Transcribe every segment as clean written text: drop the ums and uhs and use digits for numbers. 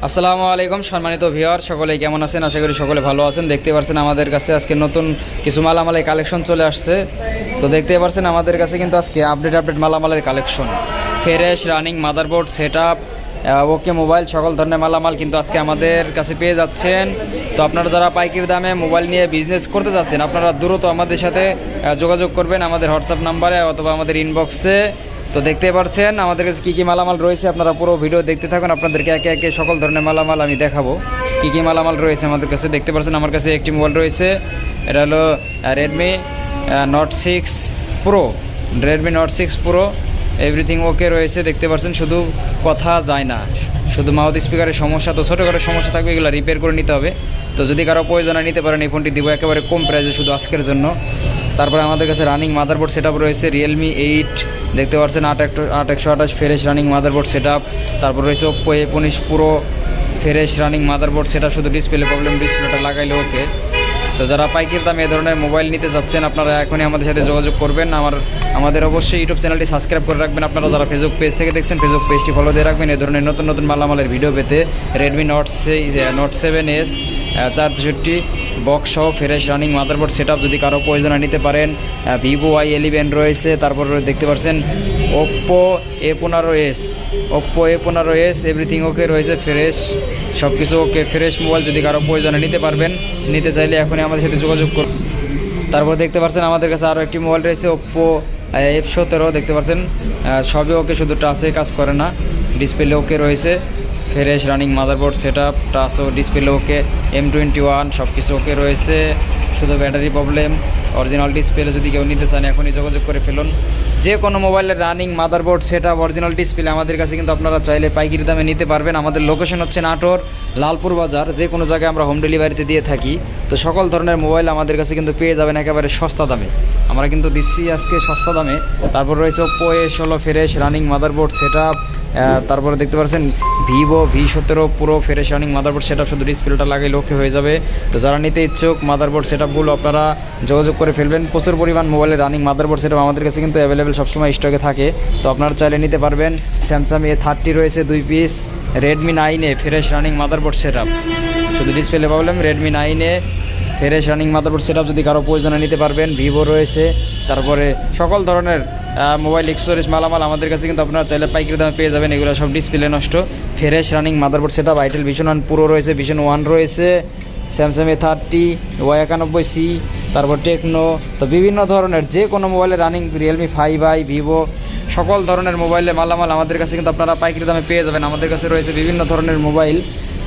আসসালামু আলাইকুম সম্মানিত ভিউয়ার, সকলে কেমন আছেন? আশা করি সকলে ভালো আছেন। দেখতে পাচ্ছেন আমাদের কাছে আজকে নতুন কিছু মালামালের কালেকশন চলে আসছে। তো দেখতে পাচ্ছেন আমাদের কাছে কিন্তু আজকে আপডেট মালামালের collection, fresh running motherboard, setup, okay mobile, সকল ধরনের মালামাল কিন্তু আজকে আমাদের কাছে পেয়ে যাচ্ছেন। তো আপনারা যারা পাইকারি দামে মোবাইল নিয়ে বিজনেস করতে যাচ্ছেন, আপনারা দ্রুত আমাদের সাথে যোগাযোগ করবেন আমাদের হোয়াটসঅ্যাপ নাম্বারে অথবা আমাদের ইনবক্সে। তো দেখতে পাচ্ছেন আমাদের কাছে কী কী মালামাল রয়েছে, আপনারা পুরো ভিডিও দেখতে থাকুন। আপনাদেরকে একে একে সকল ধরনের মালামাল আমি দেখাবো, কী কী মালামাল রয়েছে আমাদের কাছে। দেখতে পাচ্ছেন আমার কাছে একটি মোবাইল রয়েছে, এটা হলো Redmi note 6 pro, Redmi note 6 pro, everything okay রয়েছে। দেখতে পাচ্ছেন শুধু কথা যায় না, শুধু মাউথ স্পিকারের সমস্যা, তো ছোটোখাটো সমস্যা থাকবে, এগুলো রিপেয়ার করে নিতে হবে। তো যদি কারো প্রয়োজন নিতে পারেন, এই ফোনটি দিব একেবারে কম প্রাইসে শুধু আজকের জন্য। তারপরে আমাদের কাছে রানিং মাদারবোর্ড সেটআপ রয়েছে, রিয়েলমি 8, দেখতে পাচ্ছেন 8128 ফ্রেশ রানিং মাদারবোর্ড সেটআপ। তারপর রয়েছে Oppo A19 pro, fresh running motherboard setup, শুধু ডিসপ্লে প্রবলেম, ডিসপ্লেটা লাগাইলে ওকে। তো যারা পাইকারি দামে এ ধরনের মোবাইল নিতে চাচ্ছেন, আপনারা এখনই আমাদের সাথে যোগাযোগ করবেন। আমাদের অবশ্যই ইউটিউব চ্যানেলটি সাবস্ক্রাইব করে রাখবেন। আপনারা যারা ফেসবুক পেজ থেকে দেখছেন, ফেসবুক পেজটি ফলো দিয়ে রাখবেন এ ধরনের নতুন নতুন মালামালের ভিডিও পেতে। রেডমি নোট 7S 464 বক্স সহ ফ্রেশ রানিং মাদারবোর্ড সেটআপ যদি কারো প্রয়োজন নিতে পারেন। ভিভো Y11 রয়েছে, তারপর দেখতে পাচ্ছেন ওপ্পো A15s, এভরিথিং ওকে রয়েছে, ফ্রেশ সব কিছু ওকে, ফ্রেশ মোবাইল যদি কারো প্রয়োজনে নিতে পারবেন, নিতে চাইলে এখনই আমাদের সাথে যোগাযোগ করুন। তারপর দেখতে পাচ্ছেন আমাদের কাছে আরও একটি মোবাইল রয়েছে, ওপ্পো F17, দেখতে পাচ্ছেন সবই ওকে, শুধু টাচে কাজ করে না, ডিসপ্লে ওকে রয়েছে, fresh running motherboard setup, touch ও ডিসপ্লে ওকে, M21 সব কিছু ওকে রয়েছে, শুধু ব্যাটারি প্রবলেম। অরিজিনাল ডিসপ্লে যদি কেউ নিতে চান এখনই যোগাযোগ করে ফেলুন। যে কোনো মোবাইলের running motherboard setup, original display আমাদের কাছে কিন্তু আপনারা চাইলে পাইকারি দামে নিতে পারবেন। আমাদের লোকেশন হচ্ছে নাটোর লালপুর বাজার, যে কোনো জায়গায় আমরা হোম ডেলিভারিতে দিয়ে থাকি। তো সকল ধরনের মোবাইল আমাদের কাছে কিন্তু পেয়ে যাবেন একেবারে সস্তা দামে, আমরা কিন্তু দিচ্ছি আজকে সস্তা দামে। তারপর রয়েছে Oppo A16 fresh running motherboard setup, তারপরে দেখতে পাচ্ছেন ভিভো V17 পুরো ফ্রেশ রানিং মাদারবোর্ড সেটআপ, শুধু ডিসপ্লেটা লাগাইলে ওকে হয়ে যাবে। তো যারা নিতে ইচ্ছুক মাদারবোর্ড সেটআপগুলো আপনারা যোগাযোগ করে ফেলবেন। প্রচুর পরিমাণ মোবাইলের রানিং মাদারবোর্ড সেটআপ আমাদের কাছে কিন্তু অ্যাভেলেবেল সবসময় স্টকে থাকে, তো আপনারা চাইলে নিতে পারবেন। স্যামসাং A30 রয়েছে 2 পিস, Redmi 9A fresh running motherboard setup, শুধু display problem, Redmi 9A fresh running motherboard setup যদি কারো প্রয়োজনে নিতে পারবেন। ভিভো রয়েছে, তারপরে সকল ধরনের মোবাইল এক্সেসরিজ মালামাল আমাদের কাছে কিন্তু আপনারা চাইলে পাইকারি দামে পেয়ে যাবেন। এগুলো সব ডিসপ্লে নষ্ট, fresh running motherboard setup. Itel vision 1 pro রয়েছে, ভিশন 1 রয়েছে, স্যামসাং A30, Y91C, তারপর টেকনো, তো বিভিন্ন ধরনের যে কোনো মোবাইলে রানিং, রিয়েলমি 5i, ভিভো, সকল ধরনের মোবাইলের মালামাল আমাদের কাছে কিন্তু আপনারা পাইকারি দামে পেয়ে যাবেন। আমাদের কাছে রয়েছে বিভিন্ন ধরনের মোবাইল।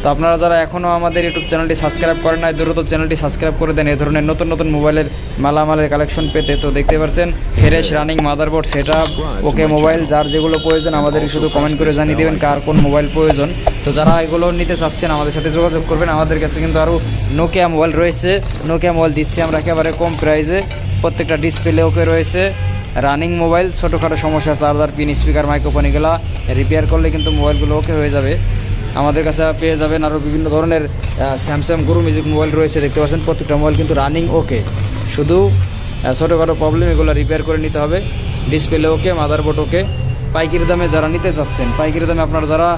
তো আপনারা যারা এখনও আমাদের ইউটিউব চ্যানেলটি সাবস্ক্রাইব করেন নাই, দ্রুত চ্যানেলটি সাবস্ক্রাইব করে দেন এই ধরনের নতুন নতুন মোবাইলের মালামালের কালেকশন পেতে। তো দেখতে পাচ্ছেন fresh running motherboard setup, okay mobile, যার যেগুলো প্রয়োজন আমাদের শুধু কমেন্ট করে জানিয়ে দেবেন কার কোন মোবাইল প্রয়োজন। তো যারা এগুলো নিতে চাচ্ছেন আমাদের সাথে যোগাযোগ করবেন। আমাদের কাছে কিন্তু আরও নোকিয়া মোবাইল রয়েছে, নোকিয়া মোবাইল দিচ্ছি আমরা একেবারে কম প্রাইসে, প্রত্যেকটা ডিসপ্লে ওকে রয়েছে, রানিং মোবাইল, ছোটোখাটো সমস্যা, চার্জার, পিন, স্পিকার, মাইক্রোফোন, এগুলো রিপেয়ার করলে কিন্তু মোবাইলগুলো ওকে হয়ে যাবে। আমাদের কাছে পেয়ে যাবেন আরও বিভিন্ন ধরনের স্যামসাং গুরু মিউজিক মোবাইল রয়েছে, দেখতে পাচ্ছেন প্রত্যেকটা মোবাইল কিন্তু রানিং ওকে, শুধু ছোটোখাটো প্রবলেম, এগুলো রিপেয়ার করে নিতে হবে, ডিসপ্লে ওকে, মাদারবোর্ড ওকে। পাইকারি দামে যারা নিতে চাচ্ছেন, পাইকারি দামে আপনারা যারা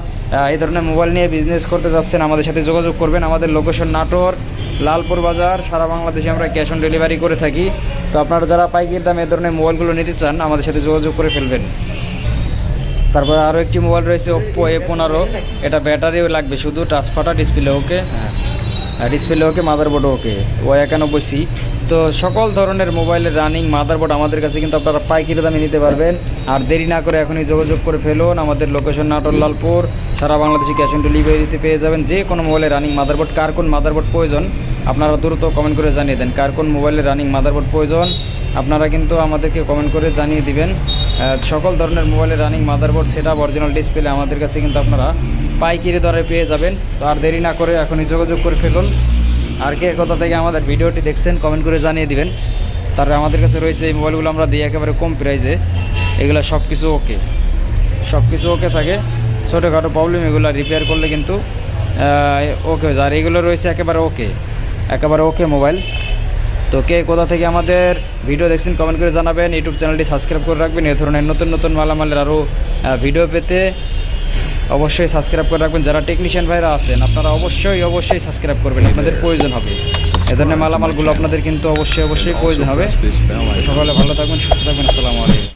এই ধরনের মোবাইল নিয়ে বিজনেস করতে চাচ্ছেন, আমাদের সাথে যোগাযোগ করবেন। আমাদের লোকেশন নাটোর লালপুর বাজার, সারা বাংলাদেশে আমরা ক্যাশ অন ডেলিভারি করে থাকি। তো আপনারা যারা পাইকারি দামে এই ধরনের মোবাইলগুলো নিতে চান আমাদের সাথে যোগাযোগ করে ফেলবেন। তারপরে আরও একটি মোবাইল রয়েছে ওপ্পো A15, এটা ব্যাটারিও লাগবে, শুধু টাচ ফাটা, display okay, display okay, motherboard okay, Y91C। তো সকল ধরনের মোবাইলের রানিং মাদারবোর্ড আমাদের কাছে কিন্তু আপনারা পাইকারি দামে নিতে পারবেন। আর দেরি না করে এখনই যোগাযোগ করে ফেলুন। আমাদের লোকেশন নাটোর লালপুর, সারা বাংলাদেশে ক্যাশ অন ডেলিভারিতে পেয়ে যাবেন। যে কোনো মোবাইলের রানিং মাদারবোর্ড, কার কোন মাদারবোর্ড প্রয়োজন আপনারা দ্রুত কমেন্ট করে জানিয়ে দেন, কার কোন মোবাইলের রানিং মাদারবোর্ড প্রয়োজন আপনারা কিন্তু আমাদেরকে কমেন্ট করে জানিয়ে দিবেন। সকল ধরনের মোবাইলের running motherboard setup, original display আমাদের কাছে কিন্তু আপনারা পাইকারি দরে পেয়ে যাবেন। তো আর দেরি না করে এখনই যোগাযোগ করে ফেলুন। আর কে কোথা থেকে আমাদের ভিডিওটি দেখছেন কমেন্ট করে জানিয়ে দিবেন। তারপরে আমাদের কাছে রয়েছে এই মোবাইলগুলো আমরা দিই একেবারে কম প্রাইসে, এগুলো সব কিছু ওকে, সব কিছু ওকে থাকে, ছোটোখাটো প্রবলেম এগুলো রিপেয়ার করলে কিন্তু ওকে হয়ে যায়। আর এগুলো রয়েছে একেবারে ওকে মোবাইল। তো কে কোথা থেকে আমাদের ভিডিও দেখছেন কমেন্ট করে জানাবেন। ইউটিউব চ্যানেলটি সাবস্ক্রাইব করে রাখবেন এই ধরনের নতুন নতুন মালামালের আরও ভিডিও পেতে। অবশ্যই সাবস্ক্রাইব করে রাখবেন। যারা টেকনিশিয়ান ভাইরা আছেন আপনারা অবশ্যই সাবস্ক্রাইব করবেন, আপনাদের প্রয়োজন হবে এ ধরনের মালামালগুলো, আপনাদের কিন্তু অবশ্যই প্রয়োজন হবে। সকলে ভালো থাকবেন, সুস্থ থাকবেন, আসসালামু আলাইকুম।